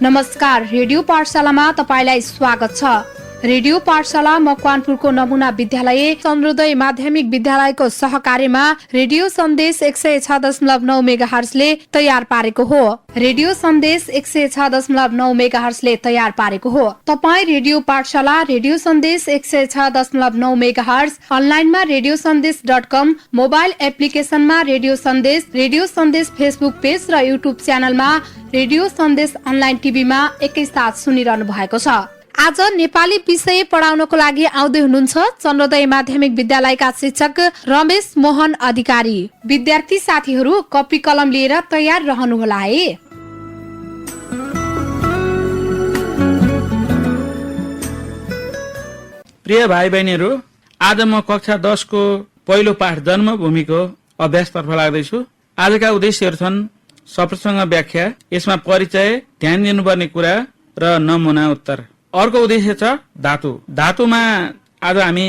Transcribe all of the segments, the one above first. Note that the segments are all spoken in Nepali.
नमस्कार, रेडियो पाठशालामा तपाईलाई स्वागत छ। रेडियो पाठशाला मकवानपुरको नमुना विद्यालय चन्द्रोदय माध्यमिक विद्यालयको सहकार्यमा रेडियो सन्देश 106.9 मेगाहर्जले तयार पारेको हो। रेडियो सन्देश 106.9 मेगाहर्जले तयार पारेको हो। तपाई रेडियो पाठशाला, रेडियो सन्देश 106.9 मेगाहर्ज, अनलाइनमा radiosandеш.com, मोबाइल एप्लिकेसनमा रेडियो सन्देश फेसबुक पेज र युट्युब च्यानलमा रेडियो सन्देश अनलाइन टिभीमा एकैसाथ सुनिरहनु भएको छ। आज नेपाली विषय पढाउनको लागि आउँदै हुनुहुन्छ चन्द्रोदय माध्यमिक विद्यालयका शिक्षक रमेश मोहन अधिकारी। विद्यार्थी साथीहरू कपी कलम लिएर तयार रहनुहोला है। प्रिय भाइ बहिनीहरू, आज म कक्षा 10 को पहिलो पाठ जन्मभूमिको अभ्यासतर्फ लाग्दैछु। आजका उद्देश्यहरू छन् शब्दसँग व्याख्या, यसमा परिचय, ध्यान दिनुपर्ने कुरा र नमुना उत्तर। अर्को उद्देश्य छ धातु। धातुमा आज हामी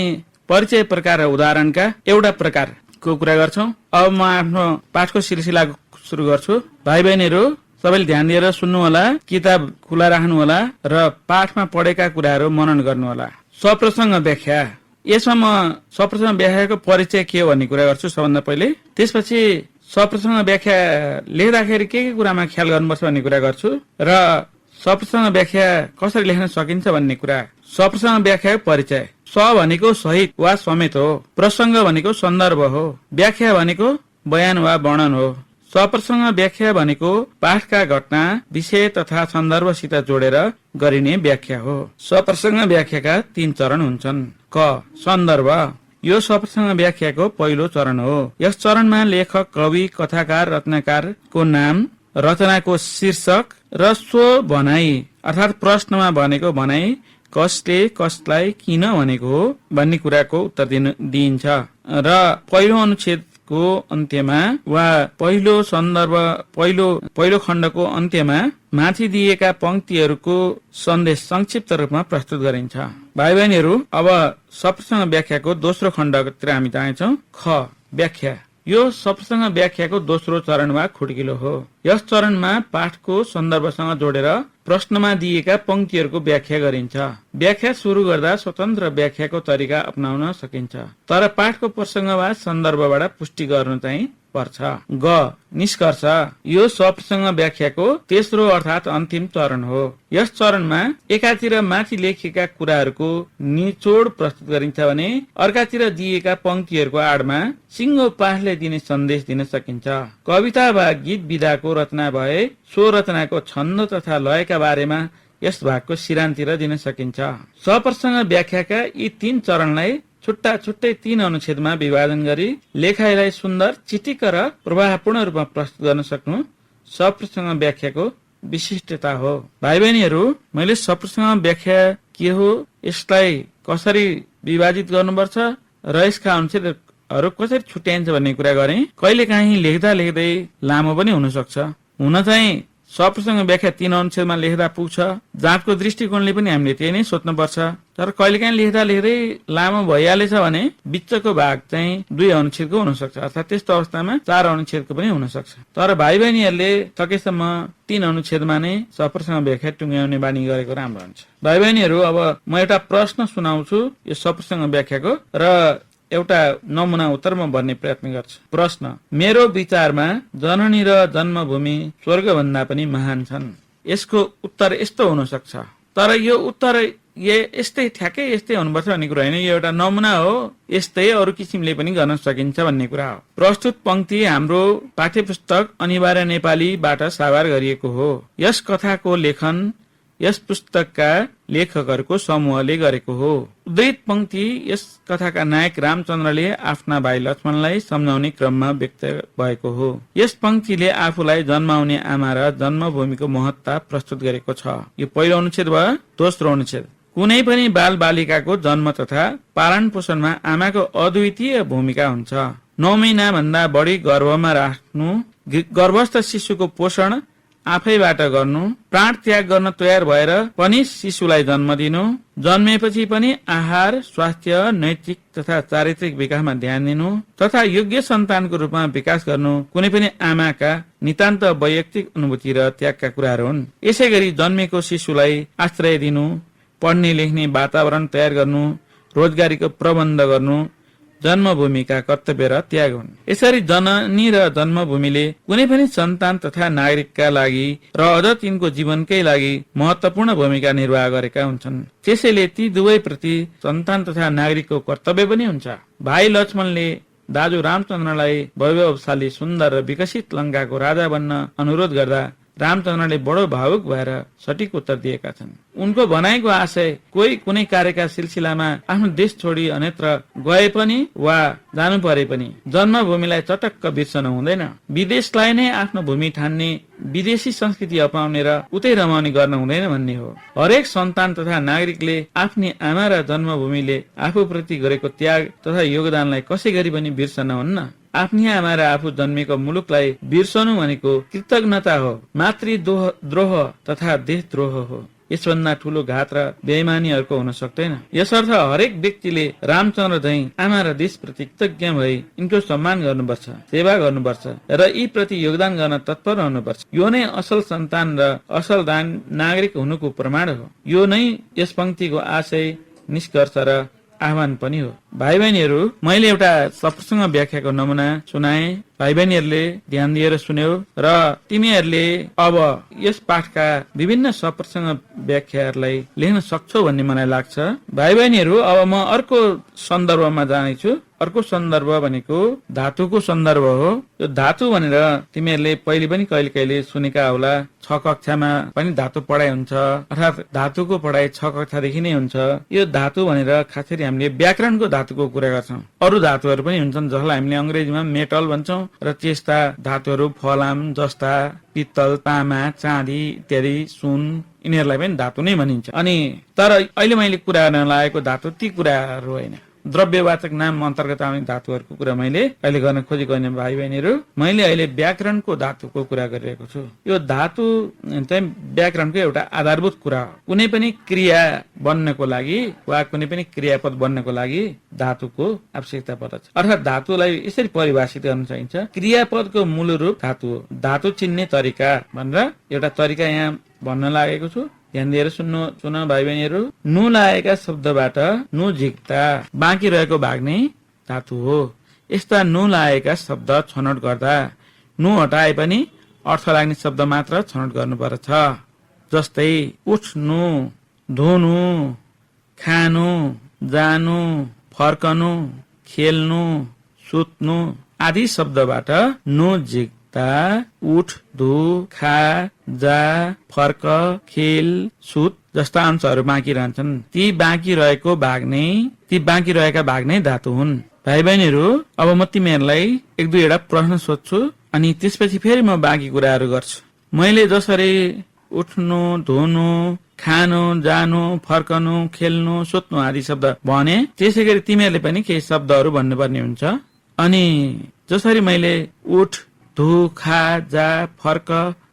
परिचय प्रकार र उदाहरणका एउटा प्रकारको कुरा गर्छौं। अब म आफ्नो पाठको सिलसिला सुरु गर्छु। भाइ बहिनीहरू सबैले ध्यान दिएर सुन्नुहोला, किताब खुला राख्नुहोला र पाठमा पढेका कुराहरू मनन गर्नुहोला। शब्दसँग व्याख्या, यसमा म शब्दसँग व्याख्याको परिचय के हो भन्ने कुरा गर्छु सबभन्दा पहिले। त्यसपछि शब्दसँग व्याख्या लेख्दाखेरि के कुरामा ख्याल गर्नुपर्छ भन्ने कुरा गर्छु र शब्दसँग व्याख्या कसरी लेख्न सकिन्छ भन्ने कुरा। शब्दसँग व्याख्या परिचय। स भनेको सहित वा समेत हो। प्रसंग भनेको सन्दर्भ हो। व्याख्या भनेको बयान वा वर्णन हो। शब्दसँग व्याख्या भनेको पाठका घटना, विषय तथा सन्दर्भसित जोडेर गरिने व्याख्या हो। शब्दसँग व्याख्याका 3 चरण हुन्छन्। क. सन्दर्भ। यो शब्दसँग व्याख्याको पहिलो चरण हो। यस चरणमा लेखक, कवि, कथाकार, रचनाकारको नाम, रचनाको शीर्षक र सो भनाई अर्थात् प्रश्नमा भनेको भनाई, कसले कसलाई किन भनेको हो भन्ने कुराको उत्तर दिइन्छ र पहिलो अनुच्छेदको अन्त्यमा वा पहिलो सन्दर्भ पहिलो खण्डको अन्त्यमा माथि दिएका पंक्तिहरूको सन्देश संक्षिप्त रूपमा प्रस्तुत गरिन्छ। भाइ बहिनीहरू, अब शब्दसँग व्याख्याको दोस्रो खण्डतिर हामी जान्छौं। ख. व्याख्या। यो शब्दसँग व्याख्याको दोस्रो चरण वा खुड्किलो हो। यस चरणमा पाठको सन्दर्भसँग जोडेर प्रश्नमा दिएका पंक्तिहरूको व्याख्या गरिन्छ। व्याख्या सुरु गर्दा स्वतन्त्र व्याख्याको तरिका अपनाउन सकिन्छ, तर पाठको प्रसंग वा सन्दर्भबाट पुष्टि गर्नु चाहिँ पर्छ। ग. निष्कर्ष। यो शब्दसँग व्याख्याको तेस्रो अर्थात् अन्तिम चरण हो। यस चरणमा एकातिर माथि लेखिएका कुराहरूको निचोड प्रस्तुत गरिन्छ भने अर्कातिर दिएका पंक्तिहरूको आडमा सिंगो पाठले दिने सन्देश दिन सकिन्छ। कविता वा गीत विधाको रचना भए सो रचनाको छन्द तथा लयका बारेमा यस भागको सिरानतिर दिन सकिन्छ। शब्दसँग व्याख्याका यी 3 चरणलाई छुट्टा छुट्टै 3 अनुच्छेदमा विभाजन गरी लेखाइलाई सुन्दर, चिटिक्क र प्रभावपूर्ण रूपमा प्रस्तुत गर्न सक्नु शब्दसँग व्याख्याको विशिष्टता हो। भाइ बहिनीहरू, मैले शब्दसँग व्याख्या के हो, यसलाई कसरी विभाजित गर्नुपर्छ र यसका अनुच्छेदहरू कसरी छुट्याइन्छ भन्ने कुरा गरे। कहिलेकाहीँ लेख्दा लेख्दै लामो पनि हुन सक्छ। हुन चाहिँ शब्दसँग व्याख्या 3 अनुच्छेदमा लेख्दा पुग्छ। जाँचको दृष्टिकोणले पनि हामीले त्यही नै सोच्नुपर्छ। तर कहिलेकाहीँ लेख्दा लेख्दै लामो भइहालेछ भने बिचको भाग चाहिँ 2 अनुच्छेदको हुन सक्छ, अर्थात् त्यस्तो अवस्थामा 4 अनुच्छेदको पनि हुन सक्छ। तर भाइ बहिनीहरूले सकेसम्म 3 अनुच्छेदमा नै शब्दसँग व्याख्या टुङ्ग्याउने बानी गरेको राम्रो हुन्छ। भाइ बहिनीहरू, अब म एउटा प्रश्न सुनाउँछु यो शब्दसँग व्याख्याको र एउटा नमुना उत्तर म भन्ने प्रयत्न गर्छु। प्रश्न. मेरो विचारमा जननी र जन्मभूमि स्वर्ग भन्दा पनि महान छन्। यसको उत्तर यस्तो हुन सक्छ, तर यो उत्तर यस्तै ठ्याक्कै यस्तै हुनुपर्छ भन्ने कुरा होइन। यो एउटा नमुना हो, यस्तै अरू किसिमले पनि गर्न सकिन्छ भन्ने कुरा हो। प्रस्तुत पंक्ति हाम्रो पाठ्यपुस्तक अनिवार्य नेपालीबाट साभार गरिएको हो। यस कथाको लेखन यस पुस्तकका लेखकहरूको समूहले गरेको हो। उद्धृत पंक्ति यस कथाका नायक रामचन्द्रले आफ्ना भाइ लक्ष्मणलाई सम्झाउने क्रममा व्यक्त भएको हो। यस पंक्तिले आफूलाई जन्माउने आमा र जन्मभूमिको महत्ता प्रस्तुत गरेको छ। यो पहिलो अनुच्छेद भयो। दोस्रो अनुच्छेद. कुनै पनि बाल बालिकाको जन्म तथा पालन पोषणमा आमाको अद्वितीय भूमिका हुन्छ। 9 महिना भन्दा बढी गर्भमा राख्नु, गर्भस्थ शिशुको पोषण आफैबाट गर्नु, प्राण त्याग गर्न तयार भएर पनि शिशुलाई जन्म दिनु, जन्मेपछि पनि आहार, स्वास्थ्य, नैतिक तथा चारित्रिक विकासमा ध्यान दिनु तथा योग्य सन्तानको रूपमा विकास गर्नु कुनै पनि आमाका नितान्त वैयक्तिक अनुभूति र त्यागका कुराहरू हुन्। यसै गरी जन्मेको शिशुलाई आश्रय दिनु, पढ्ने लेख्ने वातावरण तयार गर्नु, रोजगारीको प्रबन्ध गर्नु जन्मभूमिका कर्तव्य र त्याग हुन्। यसरी जननी र जन्मभूमिले कुनै पनि सन्तान तथा नागरिकका लागि र अझ तिनको जीवनकै लागि महत्वपूर्ण भूमिका निर्वाह गरेका हुन्छन्। त्यसैले ती दुवै प्रति सन्तान तथा नागरिकको कर्तव्य पनि हुन्छ। भाइ लक्ष्मणले दाजु रामचन्द्रलाई वैभवशाली, सुन्दर र विकसित लङ्काको राजा बन्न अनुरोध गर्दा रामचन्द्रले बडो भावुक भएर सठिक उत्तर दिएका छन्। उनको भनाइको आशय कोही कुनै कार्यका सिलसिलामा आफ्नो देश छोडी अन्यत्र गए पनि वा जानु परे पनि जन्मभूमिलाई चटक्क बिर्सनु हुँदैन। विदेशलाई नै आफ्नो भूमि ठान्ने, विदेशी संस्कृति अपनाउने र उतै रमाउने गर्न हुँदैन भन्ने हो। हरेक सन्तान तथा नागरिकले आफ्नी आमा र जन्मभूमिले आफूप्रति गरेको त्याग तथा योगदानलाई कसै गरी पनि बिर्सन हुन्न। आफ्नी आमा र आफू जन्मेको मुलुकलाई बिर्सनु भनेको कृतज्ञता हो, मातृद्रोह तथा देशद्रोह हो। यसभन्दा ठूलो घात र बेइमानीहरूको हुन सक्दैन। यसर्थ हरेक व्यक्तिले रामचन्द्र झैं आमा र देशप्रति कृतज्ञ भई यिनको सम्मान गर्नुपर्छ, सेवा गर्नुपर्छ र यी प्रति योगदान गर्न तत्पर रहनुपर्छ। यो नै असल सन्तान र असल नागरिक हुनुको प्रमाण हो। यो नै यस पंक्तिको आशय, निष्कर्ष र आह्वान पनि हो। भाइ बहिनीहरू, मैले एउटा सप्रसँग व्याख्याको नमुना सुनाए। भाइ बहिनीहरूले ध्यान दिएर सुन्यो र तिमीहरूले अब यस पाठका विभिन्न सप्रसँग व्याख्याहरूलाई लेख्न सक्छौ भन्ने मलाई लाग्छ। भाइ बहिनीहरू, अब म अर्को सन्दर्भमा जानेछु। अर्को सन्दर्भ भनेको धातुको सन्दर्भ हो। यो धातु भनेर तिमीहरूले पहिले पनि कहिले कहिले सुनेका होला। 6 कक्षामा पनि धातु पढाइ हुन्छ, अर्थात् धातुको पढाइ 6 कक्षादेखि नै हुन्छ। यो धातु भनेर खास गरी हामीले व्याकरणको धातुको कुरा गर्छौं। अरू धातुहरू पनि हुन्छन् जसलाई हामीले अंग्रेजीमा मेटल भन्छौं र त्यस्ता धातुहरू फलाम जस्ता, पित्तल, तामा, चाँदी इत्यादि, सुन, यिनीहरूलाई पनि धातु नै भनिन्छ। अनि तर अहिले मैले कुरा गर्न लागेको धातु ती कुराहरू होइन। द्रव्यवाचक नाम अन्तर्गत आउने धातुहरूको कुरा मैले अहिले गर्न खोजेको होइन। भाइ बहिनीहरू, मैले अहिले व्याकरणको धातुको कुरा गरिरहेको छु। यो धातु चाहिँ व्याकरणको एउटा आधारभूत कुरा हो। कुनै पनि क्रिया बन्नको लागि वा कुनै पनि क्रियापद बन्नको लागि धातुको आवश्यकता पर्दछ। अर्थात् धातुलाई यसरी परिभाषित गर्न चाहिन्छ, क्रियापदको मूल रूप धातु हो। धातु चिन्ने तरिका भनेर एउटा तरिका यहाँ भन्न लागेको छु। ध्यान दिएर सुन भाइ बहिनीहरू। नु लागेका शब्दबाट नु झिक्ता बाँकी रहेको भाग नै धातु हो। यस्ता नु लागेका शब्द छनौट गर्दा नु हटाए पनि अर्थ लाग्ने शब्द मात्र छनौट गर्नुपर्छ। जस्तै उठ्नु, धुनु, खानु, जानु, फर्कनु, खेल्नु, सुत्नु आदि शब्दबाट नु झिक्ता, उठ, धु, खा, जा, फर्क, खेल, सुत जस्ता अंशहरू बाँकी रहन्छन्। ती बाँकी रहेका भाग नै धातु हुन्। भाइ बहिनीहरू, अब म तिमीहरूलाई 1-2 प्रश्न सोध्छु अनि त्यसपछि फेरि म बाँकी कुराहरू गर्छु। मैले जसरी उठ्नु, धुनु, खानु, जानु, फर्कनु, खेल्नु, सुत्नु आदि शब्द भने त्यसै गरी तिमीहरूले पनि केही शब्दहरू भन्नुपर्ने हुन्छ। अनि जसरी मैले उठ, धु, खा, जा, फर्क,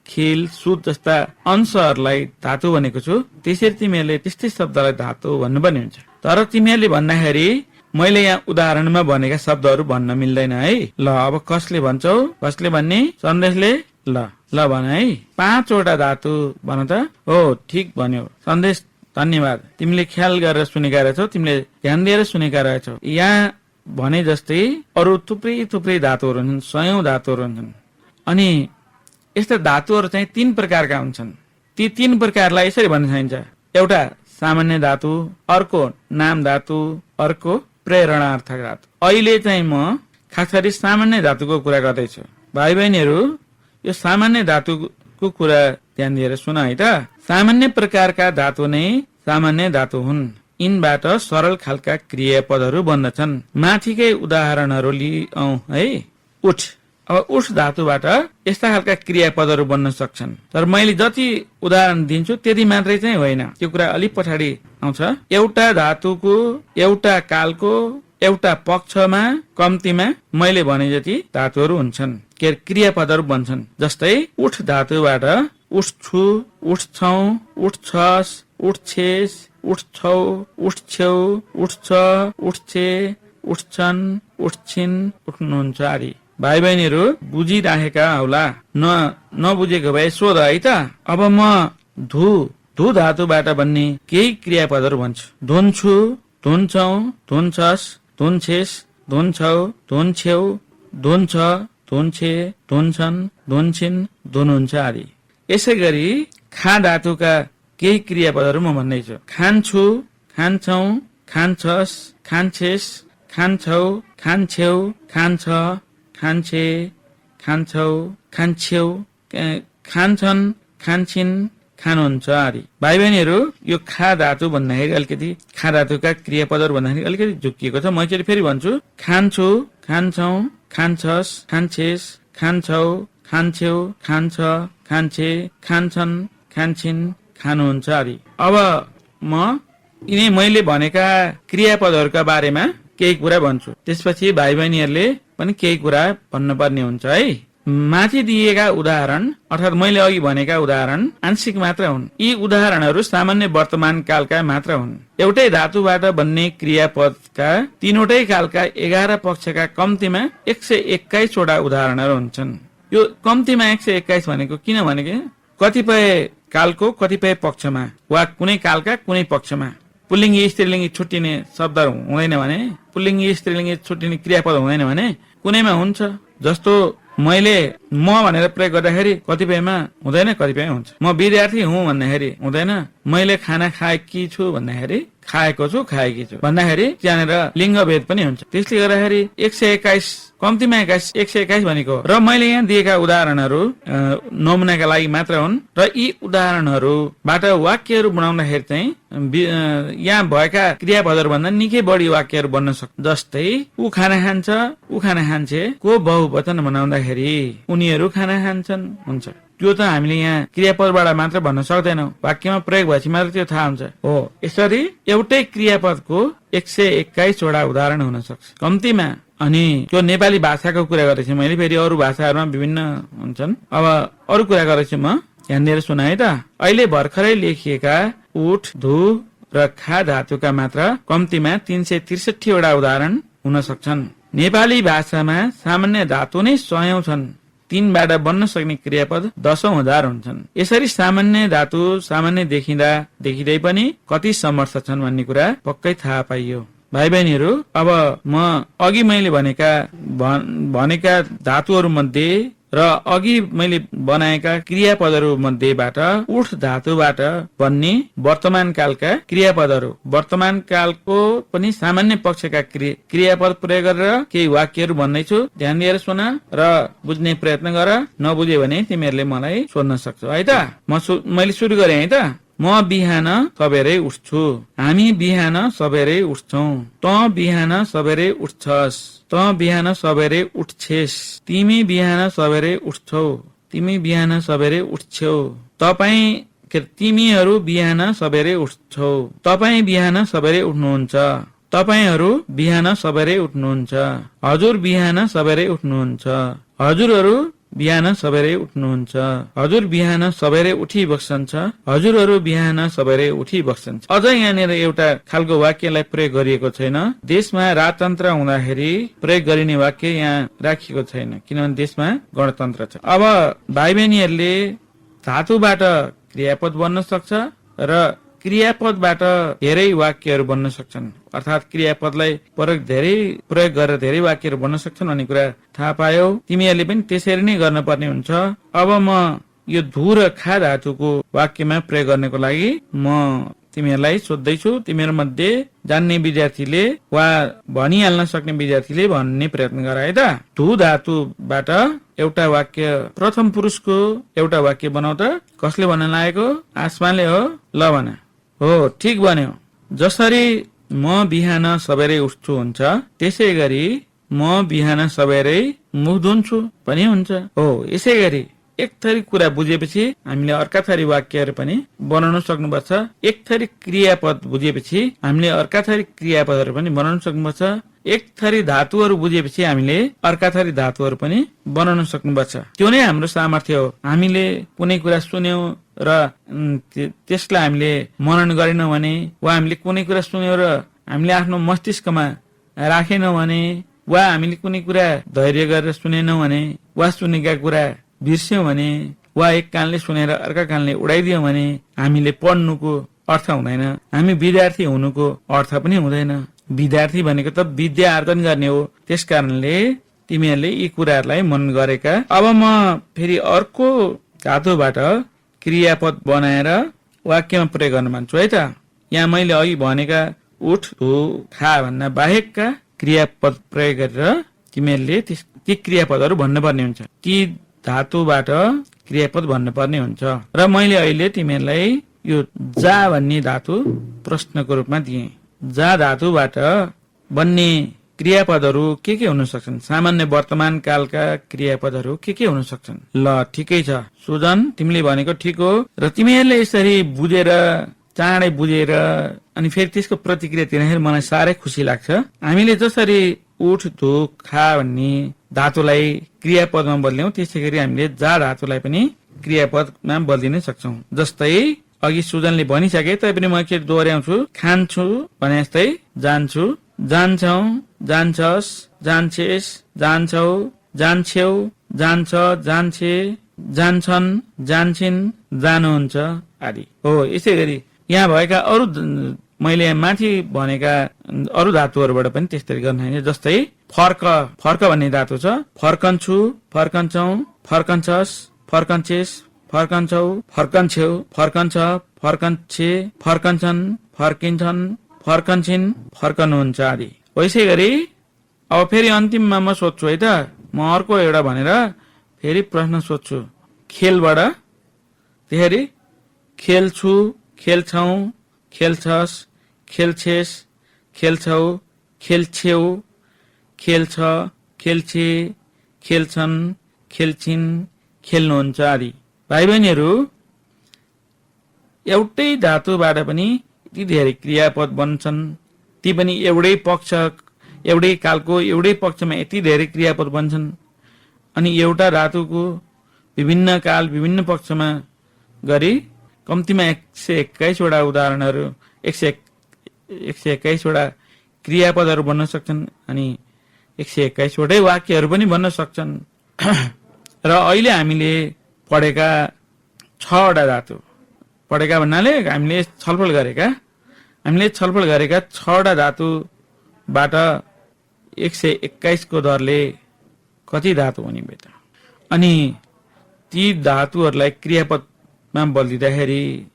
खेल, सुत जस्ता अंशहरूलाई धातु भनेको छु, त्यसरी तिमीहरूले त्यस्तै शब्दलाई धातु भन्नुपर्ने हुन्छ। तर तिमीहरूले भन्दाखेरि मैले यहाँ उदाहरणमा भनेका शब्दहरू भन्न मिल्दैन है। ल अब कसले भन्छौ? कसले भन्ने? सन्देशले? ल भन है। 5वटा धातु भन त। हो, ठिक भन्यो सन्देश, धन्यवाद। तिमीले ख्याल गरेर सुनेका रहेछौ, तिमीले ध्यान दिएर सुनेका रहेछौ। यहाँ भने जस्तै अरू थुप्रै धातुहरू हुन्छन्, 100औं धातुहरू हुन्छन्। अनि यस्ता धातुहरू चाहिँ 3 प्रकारका हुन्छन्। ती 3 प्रकारलाई यसरी भन्न सकिन्छ। एउटा सामान्य धातु, अर्को नाम धातु, अर्को प्रेरणार्थक धातु। अहिले चाहिँ म खास गरी सामान्य धातुको कुरा गर्दैछु। भाइ बहिनीहरू, यो सामान्य धातुको कुरा ध्यान दिएर सुन है त। सामान्य प्रकारका धातु नै सामान्य धातु हुन्। यिनबाट सरल खालका क्रियापदहरू बन्दछन्। माथिकै उदाहरणहरू लिऔं है। उठ, अब उठ धातुबाट यस्ता खालका क्रियापदहरू बन्न सक्छन्। तर मैले जति उदाहरण दिन्छु त्यति मात्रै चाहिँ होइन, त्यो कुरा अलिक पछाडि आउँछ। एउटा धातुको एउटा कालको एउटा पक्षमा कम्तीमा मैले भने जति धातुहरू हुन्छन्, क्रियापदहरू बन्छन्। जस्तै उठ धातुबाट उठ्छु, उठ्छौ, उठ्छस्, उठ्छेस, उठ्छौ, उठ्छ्यौ, उठ्छ, उठ्छे, उठ्छन्, उठ्छिन्, उठ्नुहुन्छ आदि। भाइ बहिनीहरू बुझिराखेका होला, नबुझेको भए सोध है त। अब म धु धातुबाट बन्ने केही क्रियापदहरू भन्छु। धुन्छु, धुन्छौ, धुन्छस्, धुन्छेस, धुन्छौ, धुन्छेउ, धुन्छ, धुन्छे, धुन्छन्, धुन्छिन्, धुनुहुन्छ आदि। यसै गरी खा धातुका केही क्रियापदहरू म भन्दैछु। खान्छु, खान्छौ, खान्छस्, खान्छेस, खान्छौ, खान्छेउ, खान्छ, खान्छे, खान्छौ, खान्छेउ, खान्छन्, खान्छिन्, खानुहुन्छ आदि। भाइ बहिनीहरू यो खा धातु भन्दाखेरि अलिकति खा धातुका क्रियापदहरू भन्दाखेरि अलिकति झुक्किएको छ। म एकचोटि फेरि भन्छु। खान्छु, खान्छौ, खान्छस्, खान्छेस, खान्छौ, खान्छेउ, खान्छ, खान्छे, खान्छन्, खान्छिन्, खानुहुन्छ आदि। अब म यिनै मैले भनेका क्रियापदहरूका बारेमा केही कुरा भन्छु। त्यसपछि भाइ बहिनीहरूले पनि केही कुरा भन्नुपर्ने हुन्छ है। माथि दिएका उदाहरण अर्थात् मैले अघि भनेका उदाहरण आंशिक मात्र हुन्। यी उदाहरणहरू सामान्य वर्तमान कालका मात्र हुन्। एउटै धातुबाट बन्ने क्रियापदका तीनवटै कालका 11 पक्षका कम्तीमा 121 वटा उदाहरणहरू हुन्छन्। यो कम्तीमा 121 भनेको किन भनेको कतिपय कालको कतिपय पक्षमा वा कुनै कालका कुनै पक्षमा पुल्लिङ्गी स्त्रीलिङ्गी छुट्टिने शब्दहरू हुँदैन भने, पुल्लिङ्गी स्त्रीलिङ्गी छुट्टिने क्रियापद हुँदैन भने कुनैमा हुन्छ। जस्तो मैले म भनेर प्रयोग गर्दाखेरि कतिपयमा हुँदैन, कतिपय हुन्छ। म विद्यार्थी हुँ भन्दाखेरि हुँदैन। मैले खाना खाएकी छु भन्दाखेरि खाएको छु, खाएकी छु भन्दाखेरि त्यहाँनिर लिङ्ग भेद पनि हुन्छ। त्यसले गर्दाखेरि 121 कम्तीमा 121 भनेको र मैले यहाँ दिएका उदाहरणहरू नमुनाका लागि मात्र हुन् र यी उदाहरणहरूबाट वाक्यहरू बनाउँदाखेरि चाहिँ यहाँ भएका क्रियापदहरू भन्दा निकै बढी वाक्यहरू बन्न सक्छ। जस्तै ऊ खाना खान्छ, ऊ खाना खान्छे को बहुवचन बनाउँदाखेरि उनीहरू खाना खान्छन् हुन्छ। त्यो त हामीले यहाँ क्रियापदबाट मात्र भन्न सक्दैनौँ, वाक्यमा प्रयोग भएपछि मात्र त्यो थाहा हुन्छ। हो, यसरी एउटै क्रियापदको 121 वटा उदाहरण हुन सक्छ कम्तीमा। अनि त्यो नेपाली भाषाको कुरा गरेपछि मैले फेरि अरू भाषाहरूमा विभिन्न हुन्छन्। अब अरू कुरा गरेपछि म ध्यान दिएर सुनाए त। अहिले भर्खरै लेखिएका उठ, धु र खा धातुका मात्र कम्तीमा 363 वटा उदाहरण हुन सक्छन्। नेपाली भाषामा सामान्य धातु नै 100औं छन्। 3 बाट बन्न सक्ने क्रियापद 10औं हजार हुन्छन्। यसरी सामान्य धातु सामान्य देखिँदै पनि कति समर्थ छन् भन्ने कुरा पक्कै थाहा पाइयो। भाइ बहिनीहरू अब म अघि मैले भनेका धातुहरू मध्ये र अघि मैले बनाएका क्रियापदहरू मध्येबाट उठ धातुबाट बन्ने वर्तमान कालका क्रियापदहरू, वर्तमान कालको पनि सामान्य पक्षका क्रियापद प्रयोग गरेर केही वाक्यहरू भन्दैछु। ध्यान दिएर सुन र बुझ्ने प्रयत्न गर। नबुझ्यो भने तिमीहरूले मलाई सोध्न सक्छौ है त। मैले सुरु गरेँ है त। म बिहान सबेरै उठ्छु, हामी बिहान सबेरै उठ्छौ, त बिहान सबेरै उठ्छस्, त बिहान सबेरै उठ्छेस, तिमी बिहान सबेरै उठ्छौ, तिमी बिहान सबेरै उठ्छौ, तिमीहरू बिहान सबेरै उठ्छौ, तपाईँ बिहान सबेरै उठ्नुहुन्छ, तपाईहरू बिहान सबेरै उठ्नुहुन्छ, हजुर बिहान सबेरै उठ्नुहुन्छ, हजुरहरू बिहान सबेरै उठ्नुहुन्छ, हजुर बिहान सबेरै उठी बस्छन्छ, हजुरहरू बिहान सबेरै उठी बस्छन्छ। अझ यहाँनिर एउटा खालको वाक्यलाई प्रयोग गरिएको छैन। देशमा राजतन्त्र हुँदाखेरि प्रयोग गरिने वाक्य यहाँ राखिएको छैन, किनभने देशमा गणतन्त्र छ। अब भाइ बहिनीहरूले धातुबाट क्रियापद बन्न सक्छ र क्रियापदबाट धेरै वाक्यहरू बन्न सक्छन्। अर्थात् क्रियापदलाई प्रयोग गरेर धेरै वाक्यहरू बन्न सक्छन् भन्ने कुरा थाहा पायौ। तिमीहरूले पनि त्यसरी नै गर्नुपर्ने हुन्छ। अब म यो धु र खा धातुको वाक्यमा प्रयोग गर्नको लागि म तिमीहरूलाई सोध्दैछु। तिमीहरू मध्ये जान्ने विद्यार्थीले वा भनिहाल्न सक्ने विद्यार्थीले भन्ने प्रयत्न गर है त। धु धातुबाट एउटा वाक्य प्रथम पुरुषको एउटा वाक्य बनाउ त। कसले भन्न लागेको? आसमानले हो। ल भन। हो, ठिक भन्यो। जसरी म बिहान सबेरै उठ्छु हुन्छ, त्यसै गरी म बिहान सबेरै मुख धुन्छु पनि हुन्छ। हो, यसै गरी एक थरी कुरा बुझेपछि हामीले अर्का थरी वाक्यहरू पनि बनाउन सक्नुपर्छ। एक थरी क्रियापद बुझेपछि हामीले अर्का थरी क्रियापदहरू पनि बनाउन सक्नुपर्छ। एक थरी धातुहरू बुझेपछि हामीले अर्का थरी धातुहरू पनि बनाउन सक्नुपर्छ। त्यो नै हाम्रो सामर्थ्य हो। हामीले कुनै कुरा सुन्यौं र त्यसलाई हामीले मनन गरेनौं भने, वा हामीले कुनै कुरा सुन्यौं र हामीले आफ्नो मस्तिष्कमा राखेनौं भने, वा हामीले कुनै कुरा धैर्य गरेर सुनेनौं भने, वा सुनेका कुरा बिर्स्यौं भने, वा एक कानले सुनेर अर्का कानले उडाइदियौं भने हामीले पढ्नुको अर्थ हुँदैन। हामी विद्यार्थी हुनुको अर्थ पनि हुँदैन। विद्यार्थी भनेको त विद्या आर्जन गर्ने हो। त्यस कारणले तिमीहरूले यी कुराहरूलाई मनन गरेका। अब म फेरि अर्को धातुबाट क्रियापद बनाएर वाक्यमा प्रयोग गर्न मान्छु है त। यहाँ मैले अघि भनेका उठ, हो, खा भन्दा बाहेकका क्रियापद प्रयोग गरेर तिमीहरूले ती क्रियापदहरू भन्नुपर्ने हुन्छ। ती धातुबाट क्रियापद भन्नुपर्ने हुन्छ। र मैले अहिले तिमीहरूलाई यो जा भन्ने धातु प्रश्नको रूपमा दिएँ। जा धातुबाट बन्ने क्रियापदहरू के हुन सक्छन्? सामान्य वर्तमान कालका क्रियापदहरू के हुन सक्छन्? ल ठिकै छ सुजन, तिमीले भनेको ठिक हो। र तिमीहरूले यसरी बुझेर, चाँडै बुझेर अनि फेरि त्यसको प्रतिक्रिया दिँदाखेरि मलाई साह्रै खुसी लाग्छ। हामीले जसरी उठ, धो, खा भन्ने धातुलाई क्रियापदमा बदल्यौं, त्यसै गरी हामीले जा धातुलाई पनि क्रियापदमा बदलिन सक्छौं। जस्तै अघि सुजनले भनिसके तैपनि म के दोहोऱ्याउँछु। खान्छु भने जस्तै जान्छु, जान्छौ, जान्छस्, जान्छेस, जान्छौ, जान्छेउ, जान्छ, जान्छे, जान्छन्, जान्छिन्, जानुहुन्छ आदि हो। यसै गरी यहाँ भएका अरू मैले माथि भनेका अरू धातुहरूबाट पनि त्यस्तै गर्न सक्छ। जस्तै फर्क, फर्क भन्ने धातु छ। फर्कन्छु, फर्कन्छौ, फर्कन्छस्, फर्कन्छेस, फर्कन्छौ, फर्कन्छेउ, फर्कन्छ, फर्कन्छे, फर्कन्छन्, फर्किन्छन्, फर्कन्छिन्, फर्कनुहुन्छ आदि। वैसै गरी अब फेरि अन्तिममा म सोध्छु है त, म अर्को एउटा भनेर फेरि प्रश्न सोध्छु। खेलबाट त्यसरी खेल्छु, खेल्छौ, खेल्छस्, खेल्छेस, खेल्छौ, खेल्छेउ, खेल्छ, खेल्छे, खेल्छन्, खेल्छिन्, खेल्नुहुन्छ आदि। भाइ बहिनीहरू, एउटै धातुबाट पनि यति धेरै क्रियापद बन्छन्। ती पनि एउटै पक्ष, एउटै कालको एउटै पक्षमा यति धेरै क्रियापद बन्छन्। अनि एउटा धातुको विभिन्न काल, विभिन्न पक्षमा गरी कम्तीमा 121 वटा उदाहरणहरू, 121 वटा क्रियापदहरू बन्न सक्छन्। अनि 121 वटै वाक्यहरू पनि बन्न सक्छन्। र अहिले हामीले पढेका 6 वटा धातु, पढेका भन्नाले हामीले छलफल गरेका 6 वटा धातुबाट 121 को दरले कति धातु हुने बेत? अनि ती धातुहरूलाई क्रियापदमा बदलिँदाखेरि,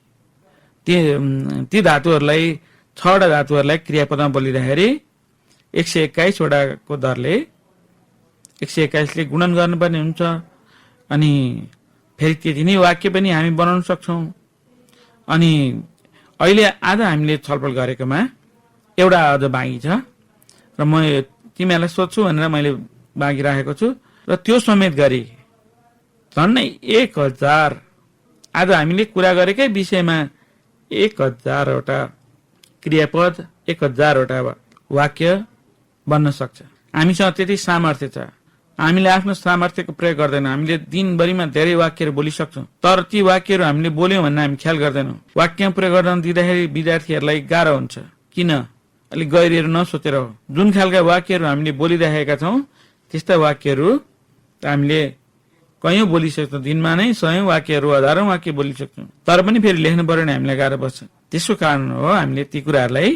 ती धातुहरूलाई 6 वटा धातुहरूलाई क्रियापदमा बदलिँदाखेरि 121 वटाको दरले 121 ले गुणन गर्नुपर्ने हुन्छ। अनि फेरि त्यति नै वाक्य पनि हामी बनाउन सक्छौं। अनि अहिले आज हामीले छलफल गरेकोमा एउटा अझ बाँकी छ र म तिमीहरूलाई सोध्छु भनेर मैले बाँकी राखेको छु। र त्यो समेत गरी झन्नै 1000, आज हामीले कुरा गरेकै विषयमा 1000 वटा क्रियापद, 1000 वटा वाक्य बन्न सक्छ। हामीसँग त्यति सामर्थ्य छ। हामीले आफ्नो सामर्थ्यको प्रयोग गर्दैनौँ। हामीले दिनभरिमा धेरै वाक्यहरू बोलिसक्छौँ, तर ती वाक्यहरू हामीले बोल्यौँ भन्ने हामी ख्याल गर्दैनौँ। वाक्य प्रयोग गर्न दिँदाखेरि विद्यार्थीहरूलाई गाह्रो हुन्छ। किन? अलिक गहिरिएर नसोचेर हो। जुन खालका वाक्यहरू हामीले बोलिरहेका छौँ त्यस्ता वाक्यहरू हामीले कयौं बोलिसक्छौँ। दिनमा नै 100 वाक्यहरू, 1000औं वाक्य बोलिसक्छौँ, तर पनि फेरि लेख्नु पर्यो भने हामीलाई गाह्रो पर्छ। त्यसको कारण हो हामीले ती कुराहरूलाई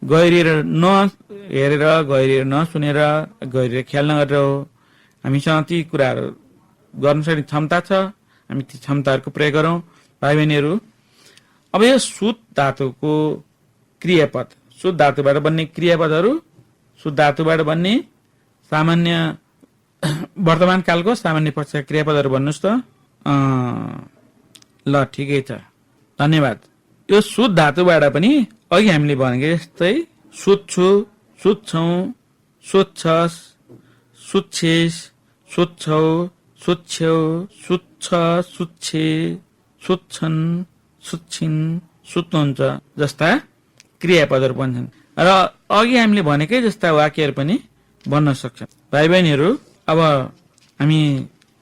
गहिरिएर नहेरेर, गहिरिएर नसुनेर, गहिरिएर ख्याल नगरेर हो। हामीसँग ती कुराहरू गर्न सक्ने क्षमता छ, हामी ती क्षमताहरूको प्रयोग गरौँ। भाइ बहिनीहरू, अब यो सुत धातुको क्रियापद, सुत धातुबाट बन्ने क्रियापदहरू, सुत धातुबाट बन्ने सामान्य वर्तमान कालको सामान्य पक्षका क्रियापदहरू भन्नुहोस् त। ल ठिकै छ, धन्यवाद। यो सुत धातुबाट पनि अघि हामीले भनेको जस्तै सुत्छु, सुत्छौ, सुत्छस्, सुत्छेस, सुत्छौ, सुत्छ्यौ, सुत्छ, सुत्छे, सुत्छन्, सुत्छिन्, सुत्नुहुन्छ जस्ता क्रियापदहरू बन्छन् र अघि हामीले भनेकै जस्ता वाक्यहरू पनि बन्न सक्छन्। भाइ बहिनीहरू, अब हामी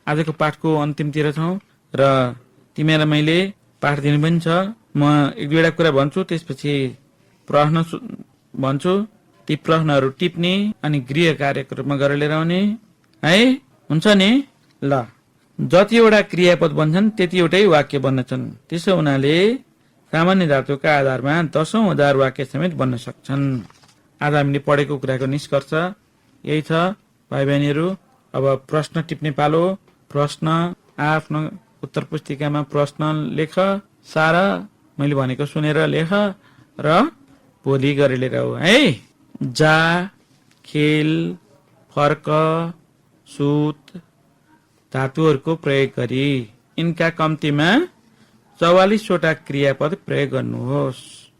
आजको पाठको अन्तिमतिर छौं र तिमीलाई मैले पाठ दिनु पनि छ। म एक दुईवटा कुरा भन्छु, त्यसपछि प्रश्न भन्छु। ती प्रश्नहरू टिप्ने अनि गृह कार्यको रूपमा गरेर लिएर आउने है, हुन्छ नि? ल, जतिवटा क्रियापद बन्छन् त्यतिवटै वाक्य बन्नेछन्। त्यसो हुनाले सामान्य धातुका आधारमा 10,000 वाक्य समेत बन्न सक्छन्। आज हामीले पढेको कुराको निष्कर्ष यही छ भाइ बहिनीहरू। अब प्रश्न टिप्ने पालो। प्रश्न आफ्नो उत्तर पुस्तिकामा प्रश्न लेख, सारा मैले भनेको सुनेर लेख र भोलि गरेर लिएर आऊ है। जा, खेल, फर्क, सुत धातुहरूको प्रयोग गरी यिनका कम्तीमा 44वटा क्रियापद प्रयोग गर्नुहोस्।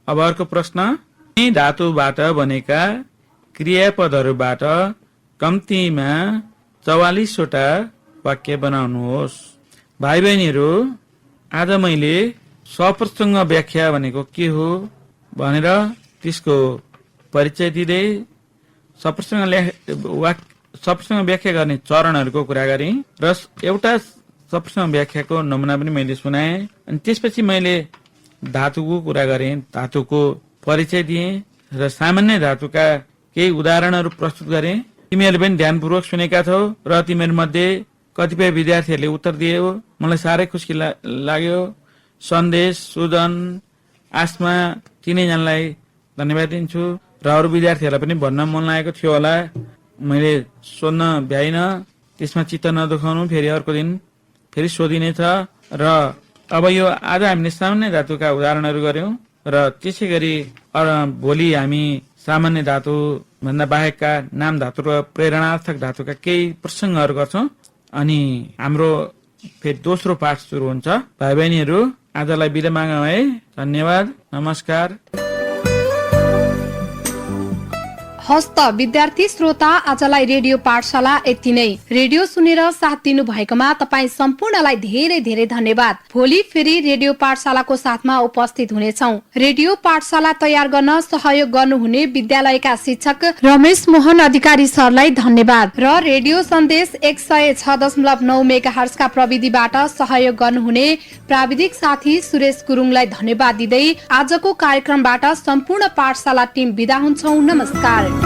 अब अर्को प्रश्न, यी धातुबाट बनेका क्रियापदहरूबाट कम्तीमा 44वटा वाक्य बनाउनुहोस्। भाइ बहिनीहरू, आज मैले सप्रसङ्ग व्याख्या भनेको के हो भनेर त्यसको परिचय दिँदै सप्रसङ्ग व्याख्या गर्ने चरणहरूको कुरा गरेँ र एउटा सप्रसङ्ग व्याख्याको नमुना पनि मैले सुनाएँ। अनि त्यसपछि मैले धातुको कुरा गरेँ, धातुको परिचय दिएँ र सामान्य धातुका केही उदाहरणहरू प्रस्तुत गरेँ। तिमीहरूले पनि ध्यानपूर्वक सुनेका छौ र तिमीहरू मध्ये कतिपय विद्यार्थीहरूले उत्तर दियो। मलाई साह्रै खुसी लाग्यो। सन्देश, सुजन, आसमा, तिनैजनालाई धन्यवाद दिन्छु र अरू विद्यार्थीहरूलाई पनि भन्न मन लागेको थियो होला, मैले सोध्न भ्याइनँ। त्यसमा चित्त नदुखाउनु, फेरि अर्को दिन फेरि सोधिनेछ। र अब यो आज हामीले सामान्य धातुका उदाहरणहरू गर्यौं र त्यसै गरी भोलि हामी सामान्य धातु भन्दा बाहेकका नाम धातु र प्रेरणार्थक धातुका केही प्रसङ्गहरू गर्छौं। अनि हाम्रो फेरि दोस्रो पाठ सुरु हुन्छ। भाइ बहिनीहरू, आजलाई बिदा मागौँ है। धन्यवाद, नमस्कार। हस्त विद्यार्थी श्रोता, आजलाई रेडियो पाठशाला यति नै। रेडियो सुनेर साथ दिनु भएकोमा तपाईँ सम्पूर्णलाई धेरै धेरै धन्यवाद। भोलि फेरि रेडियो पाठशालाको साथमा उपस्थित हुनेछौं। रेडियो पाठशाला तयार गर्न सहयोग गर्नुहुने विद्यालयका शिक्षक रमेश मोहन अधिकारी सरलाई धन्यवाद र रेडियो सन्देश 106.9 मेगाहर्ज का प्रविधिबाट सहयोग गर्नुहुने प्राविधिक साथी सुरेश गुरुङलाई धन्यवाद दिँदै आजको कार्यक्रमबाट सम्पूर्ण पाठशाला टिम बिदा हुन्छौं। नमस्कार।